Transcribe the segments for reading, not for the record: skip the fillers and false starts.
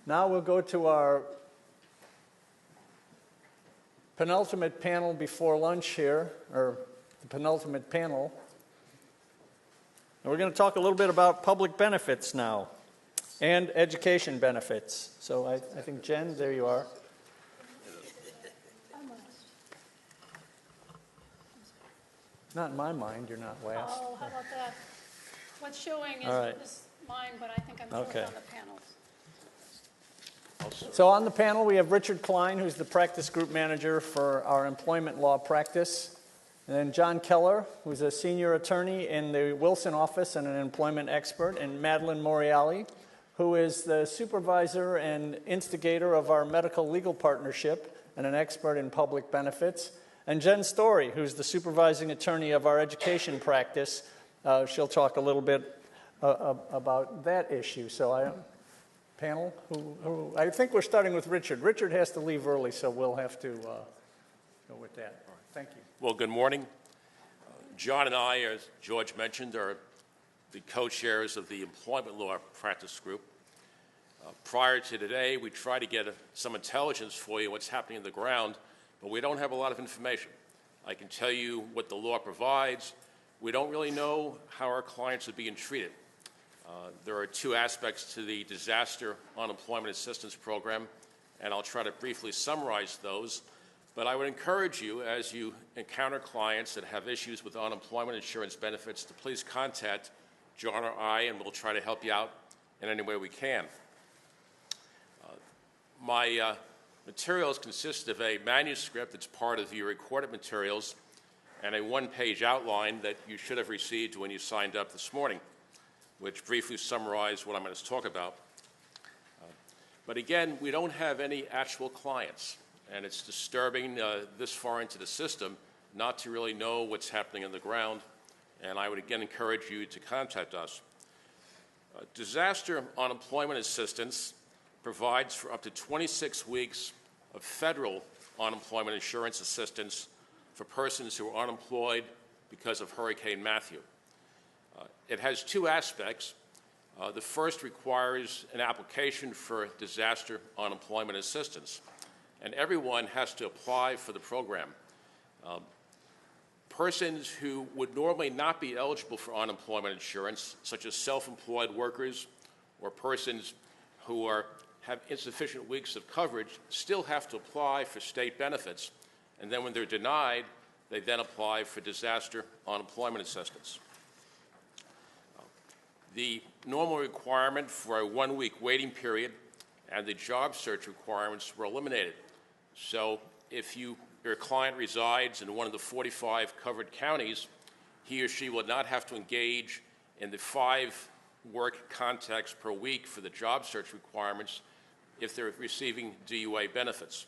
Now we'll go to our penultimate panel before lunch here, or the penultimate panel. And we're going to talk a little bit about public benefits now and education benefits. So I think, Jen, there you are. Not in my mind, you're not last. Oh, how about that? What's showing is mine, but I think I'm showing on the panels. So on the panel, we have Richard Klein, who's the practice group manager for our employment law practice. And then John Keller, who's a senior attorney in the Wilson office and an employment expert. And Madeline Moriali, who is the supervisor and instigator of our medical legal partnership and an expert in public benefits. And Jen Story, who's the supervising attorney of our education practice. She'll talk a little bit about that issue. So panel, I think we're starting with Richard. Richard has to leave early, so we'll have to go with that. Thank you. Well, good morning. John and I, as George mentioned, are the co-chairs of the employment law practice group. Prior to today, we tried to get some intelligence for you, what's happening on the ground, but we don't have a lot of information. I can tell you what the law provides. We don't really know how our clients are being treated. There are two aspects to the Disaster Unemployment Assistance Program, and I'll try to briefly summarize those. But I would encourage you, as you encounter clients that have issues with unemployment insurance benefits, to please contact John or I, and we'll try to help you out in any way we can. My materials consist of a manuscript that's part of your recorded materials and a one-page outline that you should have received when you signed up this morning, which briefly summarized what I'm going to talk about. But again, we don't have any actual clients, and it's disturbing this far into the system not to really know what's happening on the ground, and I would again encourage you to contact us. Disaster unemployment assistance provides for up to 26 weeks of federal unemployment insurance assistance for persons who are unemployed because of Hurricane Matthew. It has two aspects. The first requires an application for disaster unemployment assistance, and everyone has to apply for the program. Persons who would normally not be eligible for unemployment insurance, such as self-employed workers or persons who have insufficient weeks of coverage, still have to apply for state benefits, and then when they're denied, they then apply for disaster unemployment assistance. The normal requirement for a one-week waiting period and the job search requirements were eliminated. So if your client resides in one of the 45 covered counties, he or she will not have to engage in the 5 work contacts per week for the job search requirements if they're receiving DUA benefits.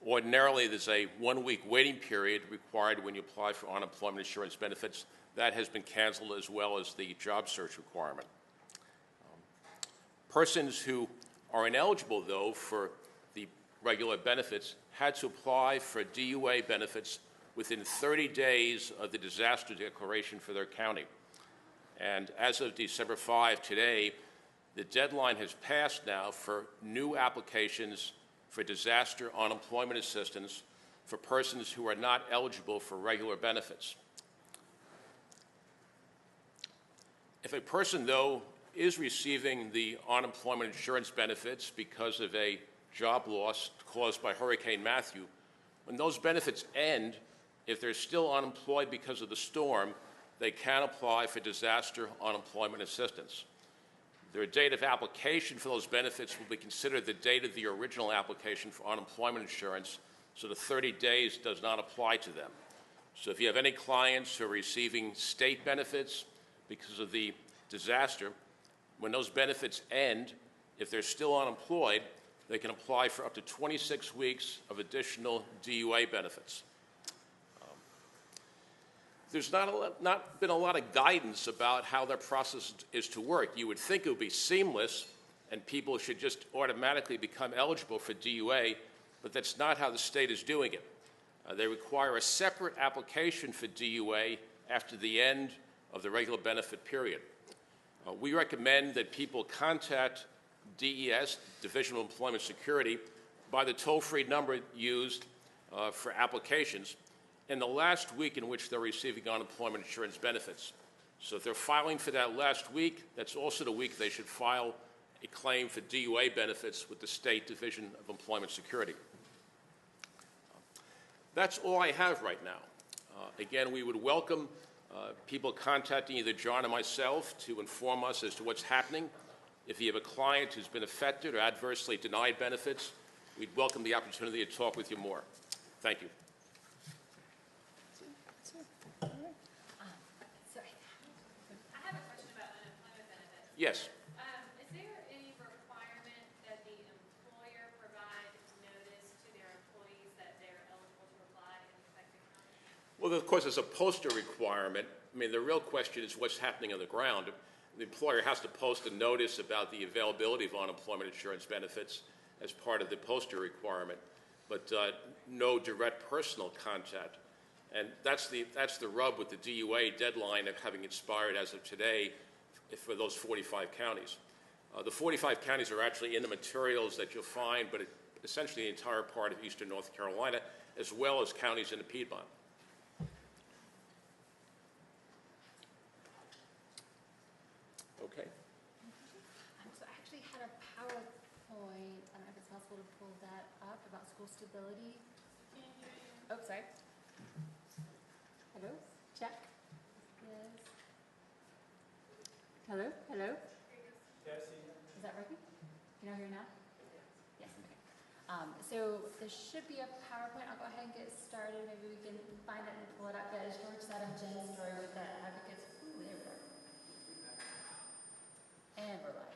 Ordinarily, there's a one-week waiting period required when you apply for unemployment insurance benefits. That has been canceled, as well as the job search requirement. Persons who are ineligible, though, for the regular benefits had to apply for DUA benefits within 30 days of the disaster declaration for their county. And as of December 5 today, the deadline has passed now for new applications for disaster unemployment assistance for persons who are not eligible for regular benefits. If a person, though, is receiving the unemployment insurance benefits because of a job loss caused by Hurricane Matthew, when those benefits end, if they're still unemployed because of the storm, they can apply for disaster unemployment assistance. Their date of application for those benefits will be considered the date of the original application for unemployment insurance, so the 30 days does not apply to them. So if you have any clients who are receiving state benefits because of the disaster, when those benefits end, if they're still unemployed, they can apply for up to 26 weeks of additional DUA benefits. There's not been a lot of guidance about how that process is to work. You would think it would be seamless and people should just automatically become eligible for DUA, but that's not how the state is doing it. They require a separate application for DUA after the end of the regular benefit period. We recommend that people contact DES, Division of Employment Security, by the toll-free number used for applications in the last week in which they're receiving unemployment insurance benefits. So if they're filing for that last week, that's also the week they should file a claim for DUA benefits with the State Division of Employment Security. That's all I have right now. Again, we would welcome people contacting either John or myself to inform us as to what's happening. If you have a client who's been affected or adversely denied benefits, we'd welcome the opportunity to talk with you more. Thank you. Sorry. I have a question about unemployment benefits. Yes. Is there any requirement that the employer provide notice to their employees that they're eligible to apply in the affected county? Well, of course, there's a poster requirement. I mean, the real question is what's happening on the ground. The employer has to post a notice about the availability of unemployment insurance benefits as part of the poster requirement, but no direct personal contact. And that's the rub with the DUA deadline of having expired as of today for those 45 counties. The 45 counties are actually in the materials that you'll find, but essentially the entire part of eastern North Carolina, as well as counties in the Piedmont. Okay. So I actually had a PowerPoint, I don't know if it's possible to pull that up, about school stability. Oh, sorry. Hello? Check. Yes. Hello? Hello? Is that working? Can you hear now? Yes. Okay. So there should be a PowerPoint. I'll go ahead and get started. Maybe we can find it and pull it up. That is George Saddam Jen's story with the advocates. Ooh, there we go. And we're live.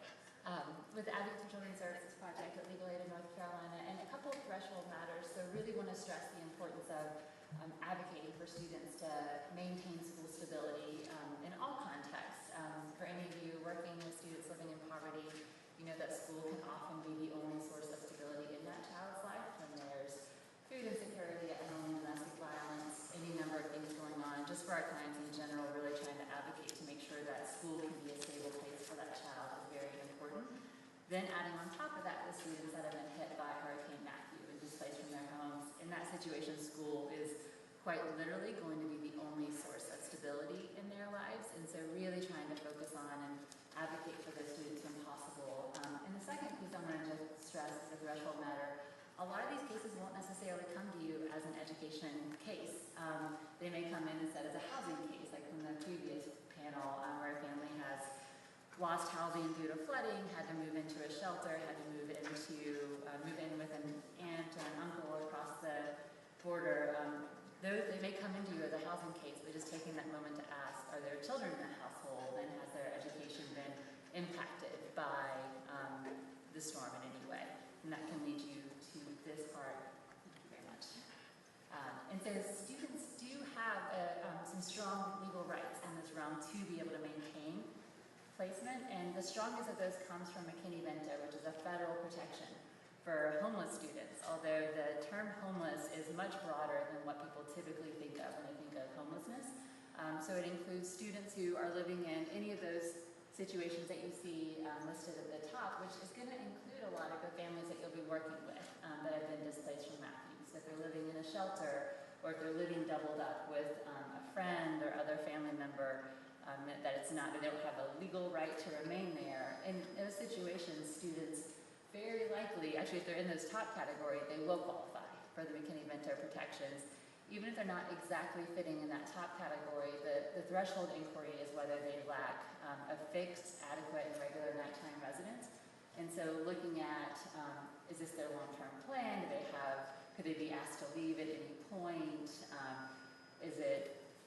With the Advocates for Children's Services Project at Legal Aid in North Carolina, and a couple of threshold matters. So really want to stress the importance of advocating for students to maintain school stability in all contexts. For any of you working with students living in poverty, you know that school can often be the only source of stability in that child's life when there's food insecurity at home, domestic violence, any number of things going on. Just for our clients in general, really trying to advocate to make sure that school can be a stable place for that child is very important. Then adding on top of that the students that have been hit by Hurricane Matthew and displaced from their homes. In that situation, school is quite literally going to be the only source of stability in their lives, and so really trying to focus on and advocate for those students when possible. And the second piece I wanted to stress is the threshold matter. A lot of these cases won't necessarily come to you as an education case. They may come in instead as a housing case, like from the previous panel, where a family has lost housing due to flooding, had to move into a shelter, had to move in with an aunt and an uncle across the border. They may come into you as a housing case, but just taking that moment to ask, are there children in the household, and has their education been impacted by the storm in any way? And that can lead you to this part. Thank you very much. And so students do have some strong legal rights in this realm to be able to maintain placement, and the strongest of those comes from McKinney-Vento, which is a federal protection for homeless students, although the term homeless is much broader than what people typically think of when they think of homelessness. So it includes students who are living in any of those situations that you see listed at the top, which is going to include a lot of the families that you'll be working with that have been displaced from Matthew. So if they're living in a shelter, or if they're living doubled up with a friend or other family member, that they don't have a legal right to remain there. In those situations, students very likely, actually if they're in this top category, they will qualify for the McKinney-Vento protections. Even if they're not exactly fitting in that top category, the threshold inquiry is whether they lack a fixed, adequate, and regular nighttime residence. And so looking at, is this their long-term plan? Could they be asked to leave at any point?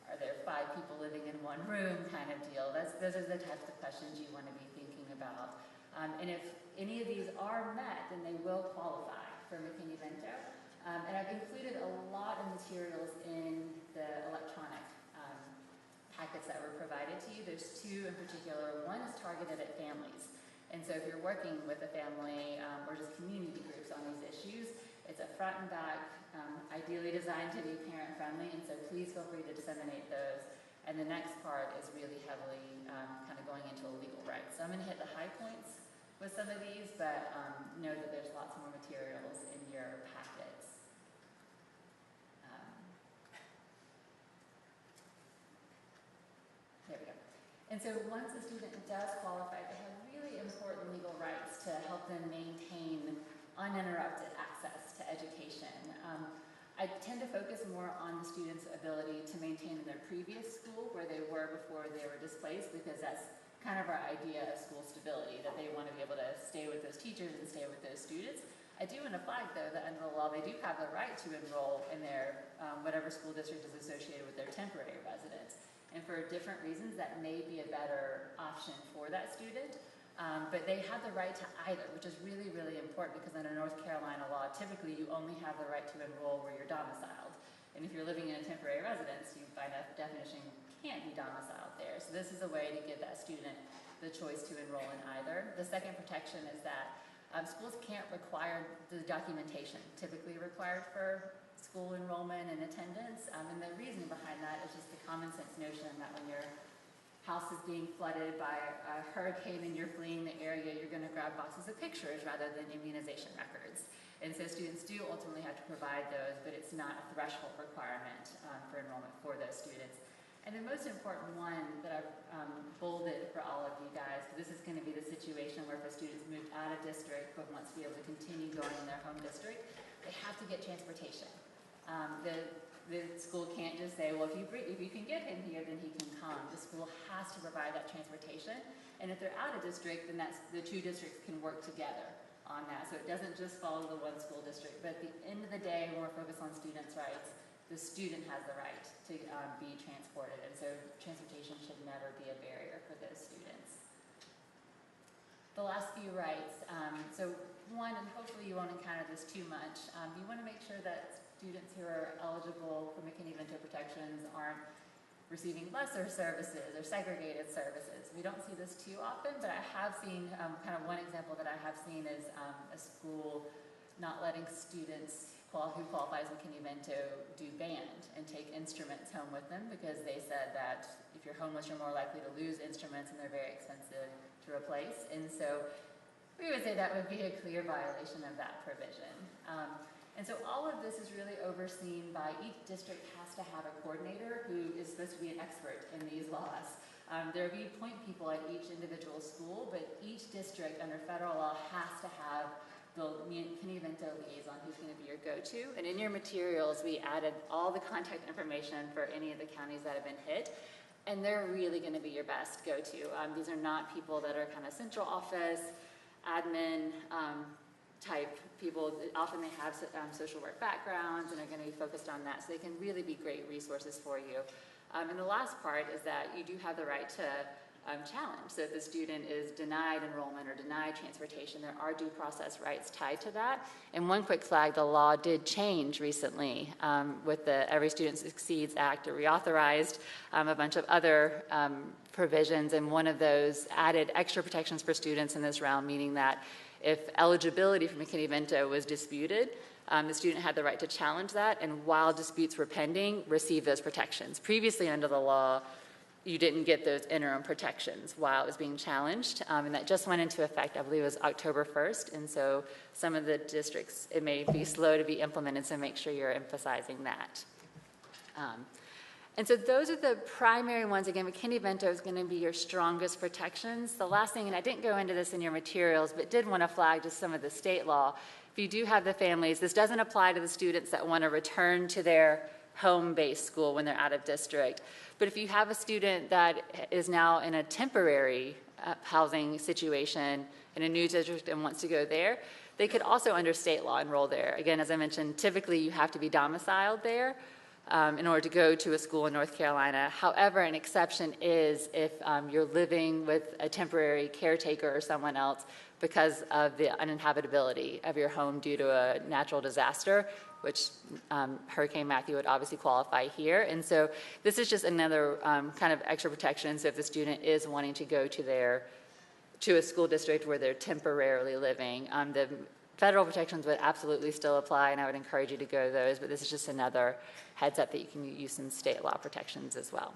Are there 5 people living in one room kind of deal? Those are the types of questions you want to be thinking about. And if any of these are met, then they will qualify for McKinney-Vento. And I've included a lot of materials in the electronic packets that were provided to you. There's 2 in particular. One is targeted at families. And so if you're working with a family or just community groups on these issues, it's a front and back, ideally designed to be parent-friendly, and so please feel free to disseminate those. And the next part is really heavily kind of going into legal rights. So I'm going to hit the high points with some of these, but know that there's lots more materials in your packets. There we go. And so once a student does qualify, they have really important legal rights to help them maintain uninterrupted access to education. I tend to focus more on the student's ability to maintain in their previous school where they were before they were displaced, because that's kind of our idea of school stability, that they want to be able to stay with those teachers and stay with those students. I do want to flag, though, that under the law, they do have the right to enroll in their whatever school district is associated with their temporary residence. And for different reasons, that may be a better option for that student. But they have the right to either, which is really, really important, because under North Carolina law, typically you only have the right to enroll where you're domiciled. And if you're living in a temporary residence, you by definition can't be domiciled there. So this is a way to give that student the choice to enroll in either. The second protection is that schools can't require the documentation typically required for school enrollment and attendance. And the reason behind that is just the common sense notion that when your house is being flooded by a hurricane and you're fleeing the area, you're going to grab boxes of pictures rather than immunization records. And so students do ultimately have to provide those, but it's not a threshold requirement for enrollment for those students. And the most important one that I've bolded for all of you guys, because this is going to be the situation where if a student's moved out of district but wants to be able to continue going in their home district, they have to get transportation. The school can't just say, well, if you can get him here, then he can come. The school has to provide that transportation. And if they're out of district, then the two districts can work together on that. So it doesn't just follow the one school district. But at the end of the day, when we're focused on students' rights, the student has the right to be transported. And so transportation should never be a barrier for those students. The last few rights. So one, and hopefully you won't encounter this too much, you want to make sure that students who are eligible for McKinney-Vento protections aren't receiving lesser services or segregated services. We don't see this too often, but I have seen, kind of one example that I have seen is a school not letting students who qualify as McKinney-Vento do band and take instruments home with them, because they said that if you're homeless, you're more likely to lose instruments and they're very expensive to replace. And so we would say that would be a clear violation of that provision. And so all of this is really overseen by each district has to have a coordinator who is supposed to be an expert in these laws. There will be point people at each individual school, but each district under federal law has to have the McKinney-Vento liaison who's going to be your go-to. And in your materials, we added all the contact information for any of the counties that have been hit. And they're really going to be your best go-to. These are not people that are kind of central office, admin, type people. Often they have social work backgrounds and are going to be focused on that, so they can really be great resources for you. And the last part is that you do have the right to challenge. So if the student is denied enrollment or denied transportation, there are due process rights tied to that. And one quick flag, the law did change recently with the Every Student Succeeds Act. It reauthorized a bunch of other provisions, and one of those added extra protections for students in this realm, meaning that if eligibility for McKinney-Vento was disputed, the student had the right to challenge that, and while disputes were pending, receive those protections. Previously under the law, you didn't get those interim protections while it was being challenged, and that just went into effect, I believe it was October 1st, and so some of the districts, it may be slow to be implemented, so make sure you're emphasizing that. And so those are the primary ones. Again, McKinney-Vento is going to be your strongest protections. The last thing, and I didn't go into this in your materials, but did want to flag just some of the state law. If you do have the families, this doesn't apply to the students that want to return to their home-based school when they're out of district. But if you have a student that is now in a temporary housing situation in a new district and wants to go there, they could also under state law enroll there. Again, as I mentioned, typically you have to be domiciled there in order to go to a school in North Carolina. However, an exception is if you're living with a temporary caretaker or someone else because of the uninhabitability of your home due to a natural disaster, which Hurricane Matthew would obviously qualify here. And so this is just another kind of extra protection. So if the student is wanting to go to a school district where they're temporarily living, the federal protections would absolutely still apply, and I would encourage you to go to those, but this is just another heads up that you can use some state law protections as well.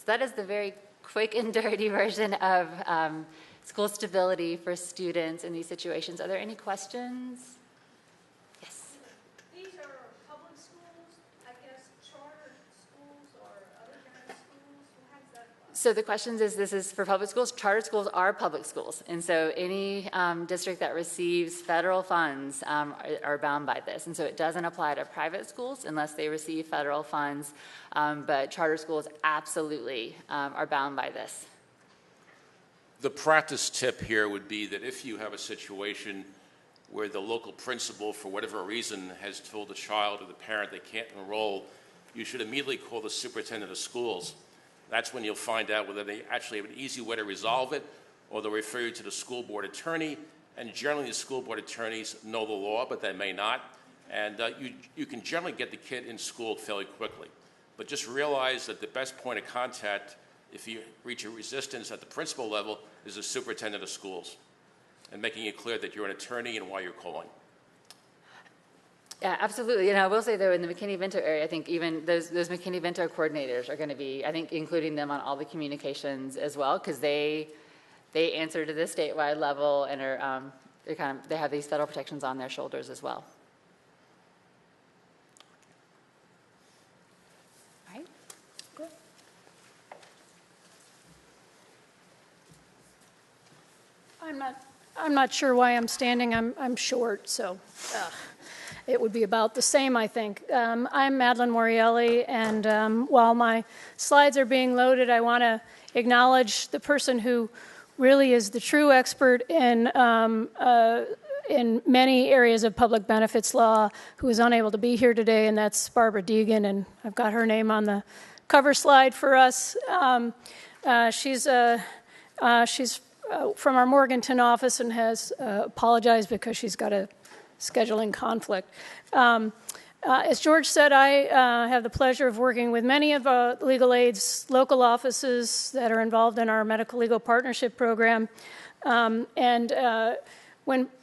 So that is the very quick and dirty version of school stability for students in these situations. Are there any questions? Yes. These are public schools, I guess, charter schools or other kind of schools? How does that apply? So the question is, this is for public schools. Charter schools are public schools. And so any district that receives federal funds are bound by this. And so it doesn't apply to private schools unless they receive federal funds. But charter schools absolutely are bound by this. The practice tip here would be that if you have a situation where the local principal, for whatever reason, has told the child or the parent they can't enroll, you should immediately call the superintendent of schools. That's when you'll find out whether they actually have an easy way to resolve it, or they'll refer you to the school board attorney. And generally, the school board attorneys know the law, but they may not. And you can generally get the kid in school fairly quickly. But just realize that the best point of contact, if you reach a resistance at the principal level, is the superintendent of schools, and making it clear that you're an attorney and why you're calling. Yeah, absolutely. And I will say, though, in the McKinney-Vento area, I think even those McKinney-Vento coordinators are going to be, I think, including them on all the communications as well, because they answer to the statewide level and are they have these federal protections on their shoulders as well. Right? Good. I'm not sure why I'm standing. I'm short, so it would be about the same, I think. I'm Madeline Morielli, and while my slides are being loaded, I want to acknowledge the person who really is the true expert in many areas of public benefits law, who is unable to be here today, and that's Barbara Deegan, and I've got her name on the cover slide for us. She's from our Morganton office and has apologized because she's got a scheduling conflict. As George said, I have the pleasure of working with many of legal aid's local offices that are involved in our medical legal partnership program. When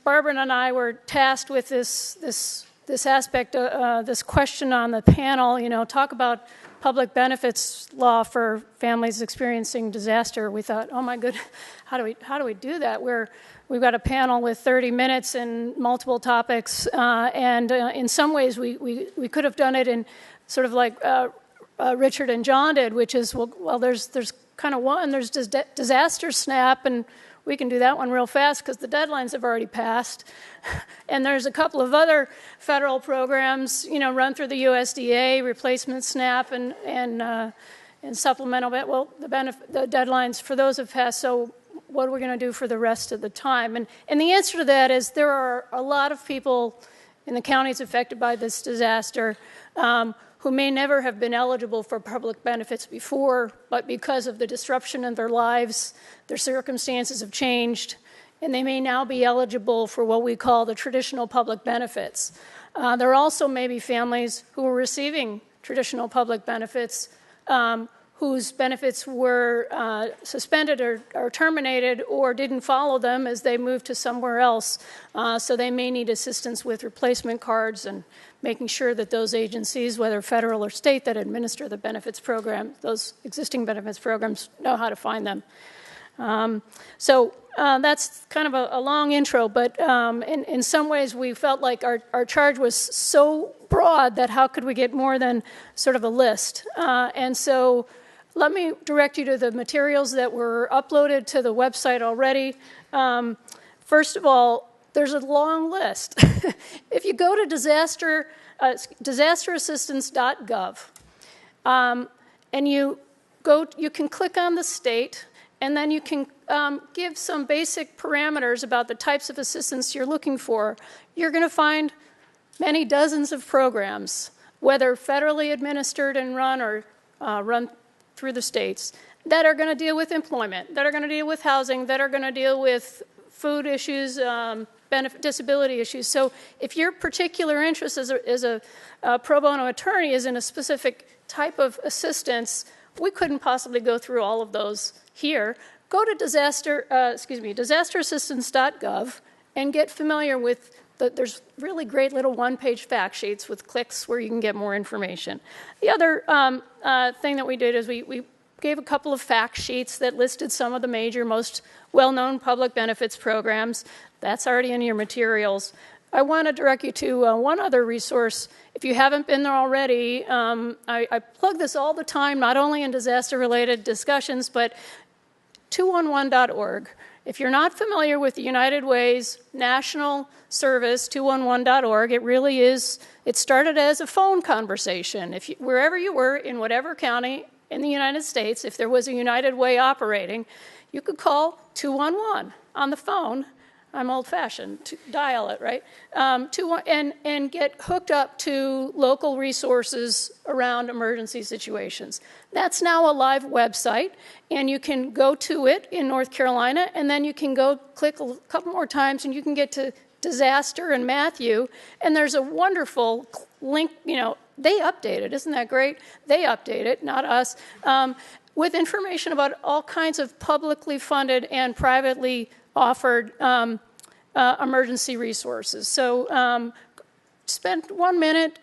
Barbara and I were tasked with this aspect, this question on the panel, talk about public benefits law for families experiencing disaster, we thought, oh my goodness, how do we do that? We've got a panel with 30 minutes and multiple topics, and in some ways we could have done it in sort of like Richard and John did, which is, there's kind of one, there's disaster SNAP, and we can do that one real fast because the deadlines have already passed. And there's a couple of other federal programs, run through the USDA, replacement SNAP and supplemental. Well, the deadlines for those have passed, so what are we going to do for the rest of the time? And the answer to that is there are a lot of people in the counties affected by this disaster who may never have been eligible for public benefits before, but because of the disruption in their lives, their circumstances have changed, and they may now be eligible for what we call the traditional public benefits. There also may be families who are receiving traditional public benefits whose benefits were suspended or terminated or didn't follow them as they moved to somewhere else. So they may need assistance with replacement cards and making sure that those agencies, whether federal or state, that administer the benefits program, those existing benefits programs, know how to find them. So that's kind of a long intro, but in some ways we felt like our charge was so broad that how could we get more than sort of a list? And so let me direct you to the materials that were uploaded to the website already. First of all, there's a long list. If you go to disasterassistance.gov, and you can click on the state, and then you can give some basic parameters about the types of assistance you're looking for. You're going to find many dozens of programs, whether federally administered and run or run through the states, that are going to deal with employment, that are going to deal with housing, that are going to deal with food issues, disability issues. So if your particular interest as a pro bono attorney is in a specific type of assistance, we couldn't possibly go through all of those here. Go to disasterassistance.gov and get familiar with there's really great little one-page fact sheets with clicks where you can get more information. The other thing that we did is we gave a couple of fact sheets that listed some of the major, most well-known public benefits programs. That's already in your materials. I want to direct you to one other resource. If you haven't been there already, I plug this all the time, not only in disaster-related discussions, but 211.org. If you're not familiar with the United Way's national service, 211.org, it really is, it started as a phone conversation. Wherever you were, in whatever county in the United States, if there was a United Way operating, you could call 211 on the phone. I'm old-fashioned, to dial it, right? And get hooked up to local resources around emergency situations. That's now a live website, and you can go to it in North Carolina, and then you can go click a couple more times, and you can get to disaster and Matthew, and there's a wonderful link, they update it, isn't that great? They update it, not us, with information about all kinds of publicly funded and privately offered emergency resources. So spend 1 minute,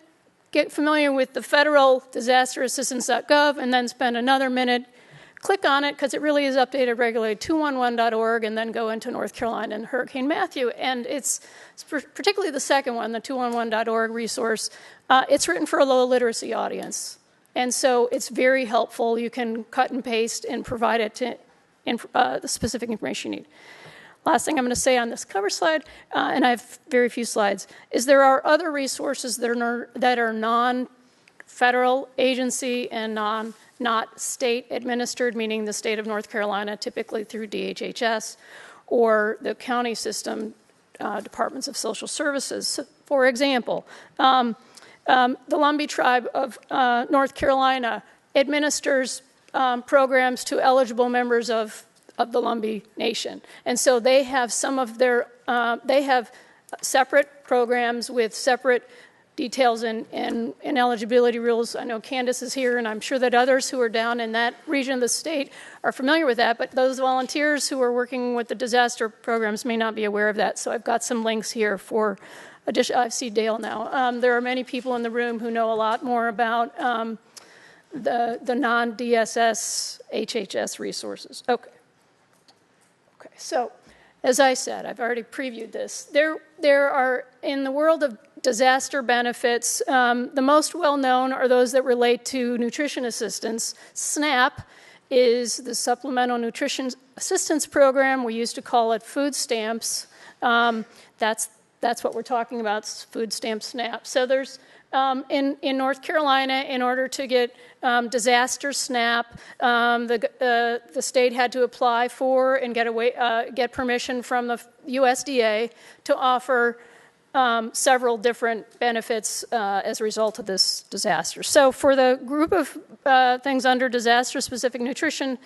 get familiar with the federal disasterassistance.gov, and then spend another minute, click on it, because it really is updated regularly, 211.org, and then go into North Carolina and Hurricane Matthew. And it's particularly the second one, the 211.org resource, it's written for a low literacy audience. And so it's very helpful. You can cut and paste and provide it to the specific information you need. Last thing I'm going to say on this cover slide, and I have very few slides, is there are other resources that are non-federal agency and not state administered, meaning the state of North Carolina, typically through DHHS, or the county system, departments of social services. So, for example, the Lumbee tribe of North Carolina administers programs to eligible members of the Lumbee Nation. And so they have some of their, they have separate programs with separate details and eligibility rules. I know Candace is here, and I'm sure that others who are down in that region of the state are familiar with that, but those volunteers who are working with the disaster programs may not be aware of that. So I've got some links here for addition. I see Dale now. There are many people in the room who know a lot more about the non-DSS HHS resources. Okay. So, as I said, I've already previewed this. There are, in the world of disaster benefits, the most well-known are those that relate to nutrition assistance. SNAP is the Supplemental Nutrition Assistance Program. We used to call it food stamps. That's what we're talking about, food stamp SNAP. So there's, in North Carolina, in order to get disaster SNAP, the state had to apply for and get permission from the USDA to offer several different benefits as a result of this disaster. So for the group of things under disaster-specific nutrition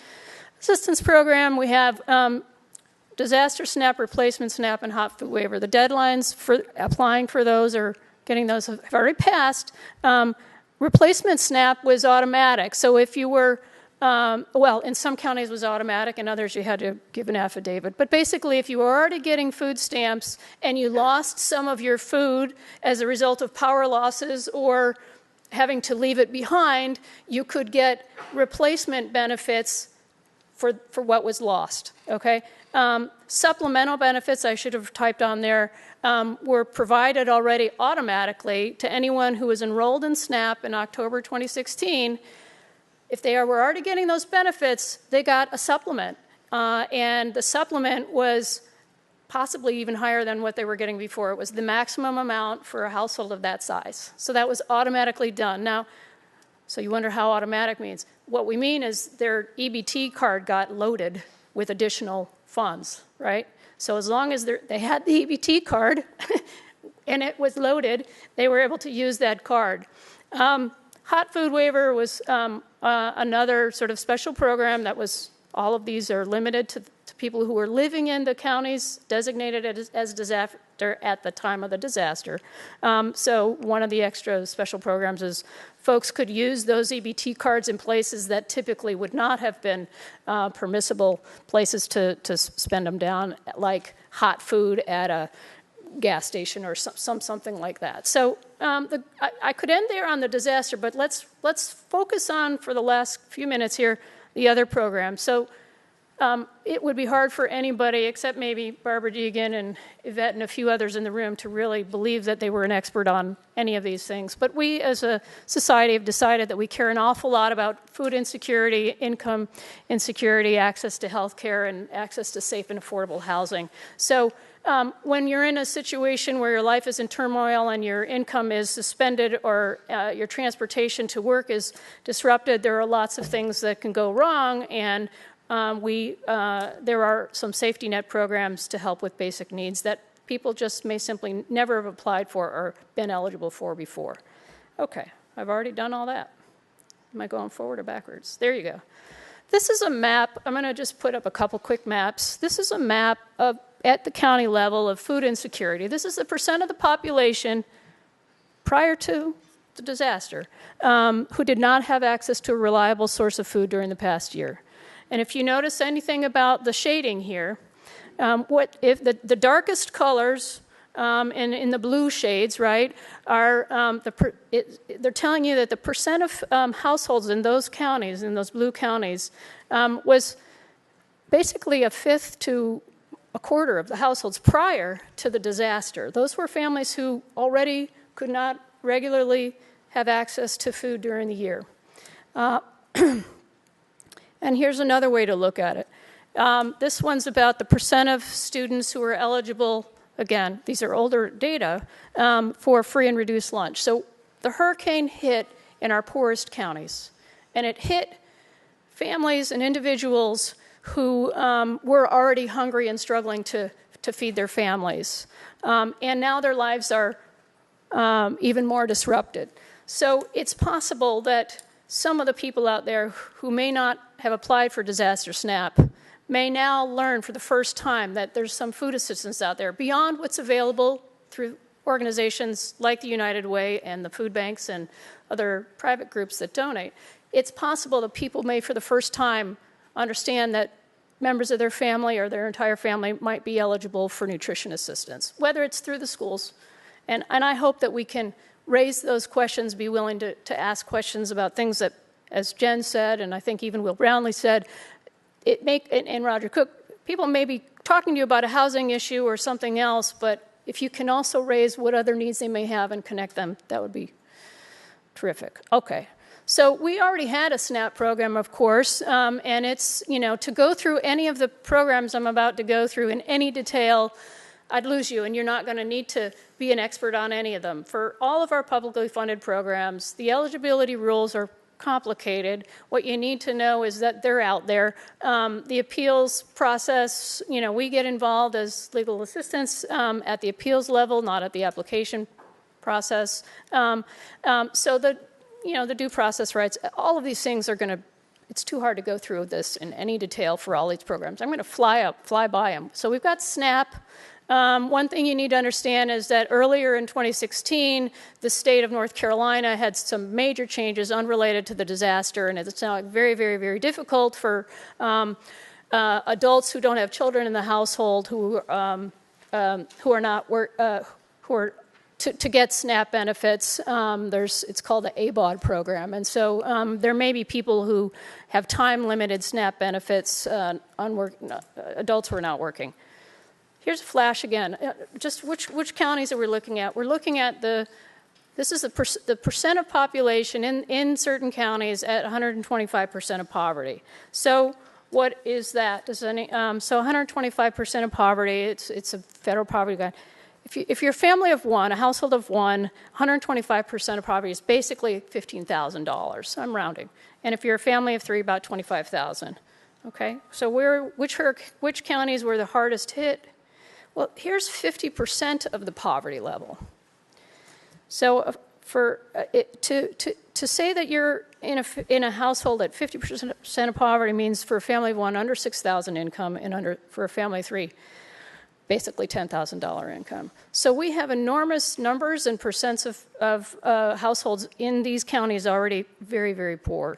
assistance program, we have disaster SNAP, replacement SNAP, and hot food waiver. The deadlines for applying for those or getting those have already passed. Replacement SNAP was automatic. So if you were, well, in some counties it was automatic, in others you had to give an affidavit. But basically, if you were already getting food stamps and you lost some of your food as a result of power losses or having to leave it behind, you could get replacement benefits for what was lost, okay? Supplemental benefits, I should have typed on there, were provided already automatically to anyone who was enrolled in SNAP in October 2016. If they were already getting those benefits, they got a supplement. And the supplement was possibly even higher than what they were getting before. It was the maximum amount for a household of that size. So that was automatically done. Now, so you wonder how automatic means. What we mean is their EBT card got loaded with additional funds, right? So as long as they had the EBT card and it was loaded, they were able to use that card. Hot food waiver was another sort of special program that was, all of these are limited to people who were living in the counties designated as disaster at the time of the disaster. So one of the extra special programs is folks could use those EBT cards in places that typically would not have been permissible places to spend them down, like hot food at a gas station or something like that. So I could end there on the disaster, but let's focus on, for the last few minutes here, the other programs. So it would be hard for anybody, except maybe Barbara Deegan and Yvette and a few others in the room, to really believe that they were an expert on any of these things. But we as a society have decided that we care an awful lot about food insecurity, income insecurity, access to health care, and access to safe and affordable housing. So when you're in a situation where your life is in turmoil and your income is suspended or your transportation to work is disrupted, there are lots of things that can go wrong, and there are some safety net programs to help with basic needs that people just may simply never have applied for or been eligible for before. Okay, I've already done all that. Am I going forward or backwards? There you go. This is a map. I'm going to just put up a couple quick maps. This is a map of, at the county level, of food insecurity. This is the percent of the population prior to the disaster who did not have access to a reliable source of food during the past year. And if you notice anything about the shading here, if the darkest colors in the blue shades, right, are they're telling you that the percent of households in those counties, in those blue counties, was basically a fifth to a quarter of the households prior to the disaster. Those were families who already could not regularly have access to food during the year. And here's another way to look at it. This one's about the percent of students who are eligible, again, these are older data, for free and reduced lunch. So the hurricane hit in our poorest counties, and it hit families and individuals who were already hungry and struggling to feed their families. And now their lives are even more disrupted. So it's possible that some of the people out there who may not have applied for Disaster SNAP may now learn for the first time that there's some food assistance out there beyond what's available through organizations like the United Way and the food banks and other private groups that donate. It's possible that people may for the first time understand that members of their family or their entire family might be eligible for nutrition assistance, whether it's through the schools. And I hope that we can raise those questions, be willing to ask questions about things that, as Jen said, and I think even Will Brownlee said, and Roger Cook, people may be talking to you about a housing issue or something else, but if you can also raise what other needs they may have and connect them, that would be terrific. Okay. So we already had a SNAP program, of course, and it's, to go through any of the programs I'm about to go through in any detail, I'd lose you, and you're not going to need to be an expert on any of them. For all of our publicly funded programs, the eligibility rules are complicated. What you need to know is that they're out there. The appeals process, we get involved as legal assistants at the appeals level, not at the application process. So the due process rights, all of these things are going to, it's too hard to go through this in any detail for all these programs. I'm going to fly by them. So we've got SNAP. One thing you need to understand is that earlier in 2016, the state of North Carolina had some major changes unrelated to the disaster, and it's now very, very, very difficult for adults who don't have children in the household who are not to get SNAP benefits. It's called the ABOD program, and so there may be people who have time-limited SNAP benefits, adults who are not working. Here's a flash again. Just which counties are we looking at? We're looking at this is the percent of population in certain counties at 125% of poverty. So what is that? So 125% of poverty, it's a federal poverty guide. If you're a family of one, a household of one, 125% of poverty is basically $15,000. I'm rounding. And if you're a family of three, about $25,000. Okay? So which counties were the hardest hit? Well, here's 50% of the poverty level. So to say that you're in a household at 50% of poverty means for a family of one under $6,000 income and for a family of three, basically $10,000 income. So we have enormous numbers and percents of households in these counties already very, very poor.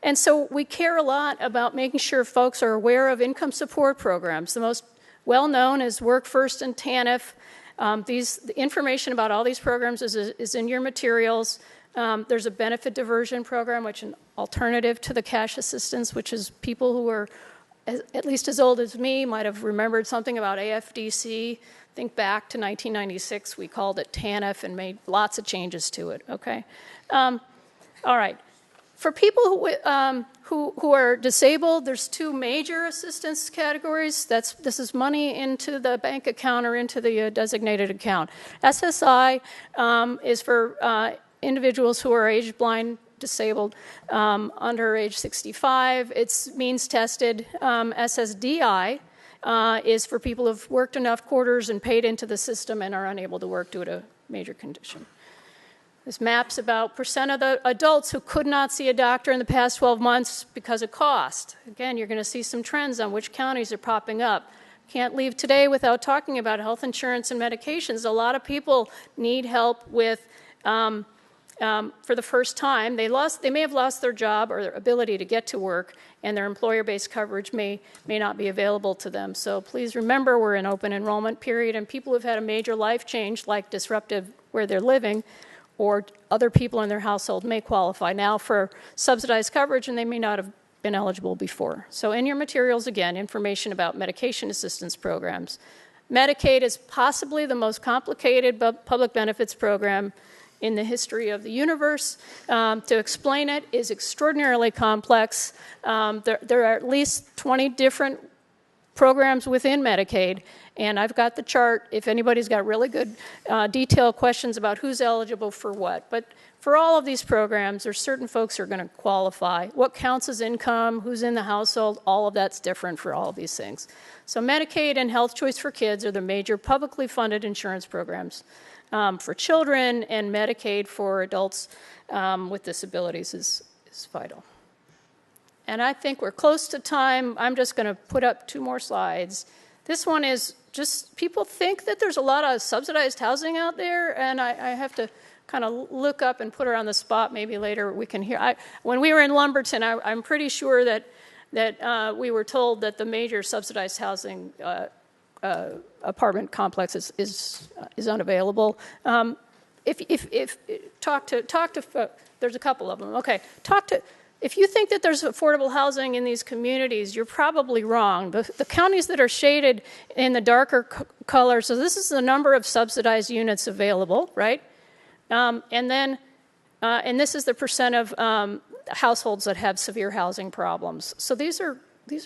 And so we care a lot about making sure folks are aware of income support programs. The most well-known is Work First and TANF. The information about all these programs is in your materials. There's a benefit diversion program, which is an alternative to the cash assistance, which is people who are at least as old as me might have remembered something about AFDC. Think back to 1996, we called it TANF and made lots of changes to it, okay? All right. For people who are disabled, there's two major assistance categories. This is money into the bank account or into the designated account. SSI is for individuals who are age blind, disabled, under age 65. It's means tested. SSDI is for people who've worked enough quarters and paid into the system and are unable to work due to a major condition. This maps about percent of the adults who could not see a doctor in the past 12 months because of cost. Again, you're going to see some trends on which counties are popping up. Can't leave today without talking about health insurance and medications. A lot of people need help with, for the first time, they may have lost their job or their ability to get to work, and their employer-based coverage may not be available to them. So please remember, we're in open enrollment period, and people who've had a major life change, like disruptive where they're living, or other people in their household may qualify now for subsidized coverage, and they may not have been eligible before. So in your materials, again, information about medication assistance programs. Medicaid is possibly the most complicated public benefits program in the history of the universe. To explain it is extraordinarily complex. There are at least 20 different programs within Medicaid, and I've got the chart if anybody's got really good detailed questions about who's eligible for what. But for all of these programs, there's certain folks who are going to qualify. What counts as income, who's in the household, all of that's different for all of these things. So Medicaid and Health Choice for Kids are the major publicly funded insurance programs for children, and Medicaid for adults with disabilities is vital. And I think we're close to time. I'm just going to put up 2 more slides. This one is just, people think that there's a lot of subsidized housing out there, and I have to kind of look up and put her on the spot. Maybe later we can hear. When we were in Lumberton, I'm pretty sure that we were told that the major subsidized housing apartment complex is unavailable. Talk to there's a couple of them. Okay, if you think that there's affordable housing in these communities, you're probably wrong. The counties that are shaded in the darker color, so this is the number of subsidized units available, right? And this is the percent of households that have severe housing problems. So these are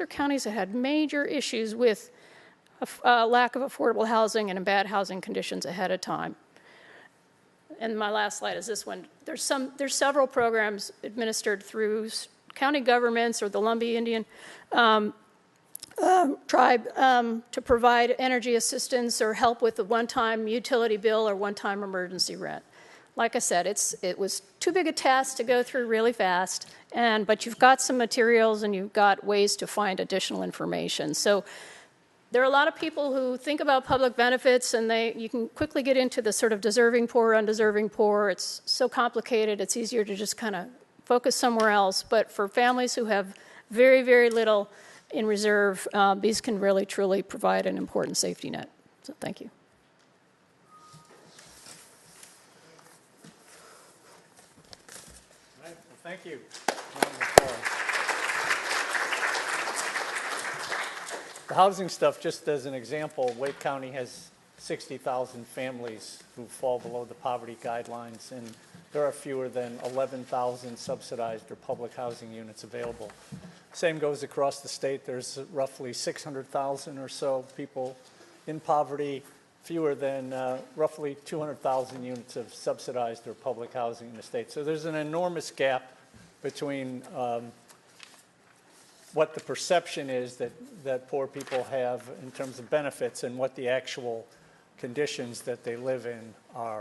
counties that had major issues with lack of affordable housing and in bad housing conditions ahead of time. And my last slide is this one. There's several programs administered through county governments or the Lumbee Indian tribe to provide energy assistance or help with the one-time utility bill or one-time emergency rent. Like I said, it was too big a task to go through really fast, but you've got some materials and you've got ways to find additional information. So there are a lot of people who think about public benefits, and you can quickly get into the sort of deserving poor, undeserving poor. It's so complicated, it's easier to just kind of focus somewhere else. But for families who have very, very little in reserve, these can really, truly provide an important safety net. So thank you. All right, well, thank you. The housing stuff, just as an example, Wake County has 60,000 families who fall below the poverty guidelines, and there are fewer than 11,000 subsidized or public housing units available. Same goes across the state. There's roughly 600,000 or so people in poverty, fewer than roughly 200,000 units of subsidized or public housing in the state. So there's an enormous gap between what the perception is that poor people have in terms of benefits and what the actual conditions that they live in are.